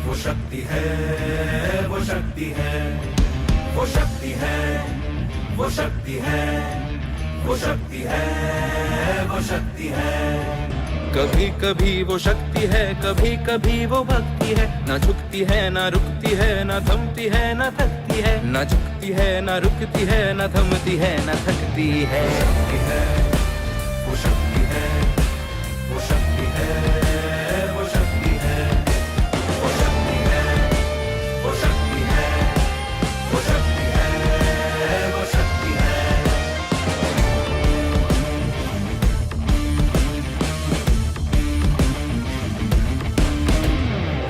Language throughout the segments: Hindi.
वो शक्ति है, वो शक्ति है, वो शक्ति है, वो शक्ति है, वो शक्ति है, वो शक्ति है। कभी कभी वो शक्ति है, कभी कभी वो भक्ति है। ना झुकती है ना रुकती है, ना थमती है ना थकती है। ना झुकती है ना रुकती है, ना थमती है ना थकती है। शक्ति है, वो शक्ति है, वो शक्ति है, वो शक्ति है, वो शक्ति है, वो शक्ति है, वो शक्ति है, वो शक्ति है।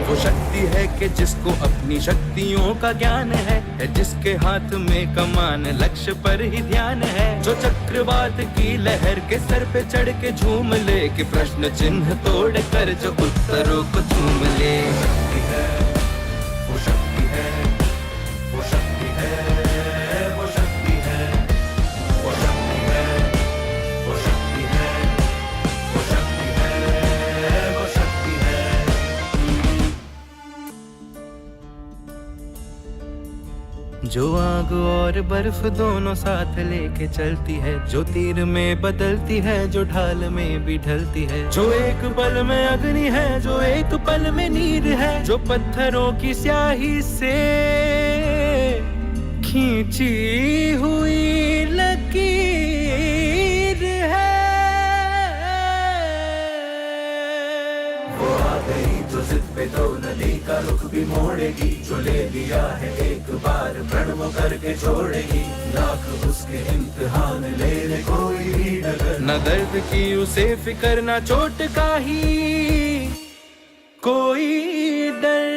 वो शक्ति है कि जिसको अपनी शक्तियों का ज्ञान है, जिसके हाथ में कमान लक्ष्य पर ही ध्यान है। जो चक्रवात की लहर के सर पे चढ़ के झूम ले, कि प्रश्न चिन्ह तोड़ कर जो उत्तरों को चूम ले। शक्ति है, वो शक्ति है, वो शक्ति है, वो शक्ति है, वो शक्ति है, वो शक्ति है, वो शक्ति है, वो शक्ति है। जो आग और बर्फ दोनों साथ लेके चलती है, जो तीर में बदलती है, जो ढाल में भी ढलती है। जो एक पल में अग्नि है, जो एक पल में नीर है। जो पत्थरों की स्याही से खींची हुई लकीर है। वो आ गई जो जिद पे तो नदी का रुख भी मोड़ेगी। जो ले लिया है एक बार प्रण वो करके छोड़ेगी। लाख उसके इम्तिहान ले ले कोई भी डगर। न दर्द की उसे फिकर, न चोट का ही कोई डर।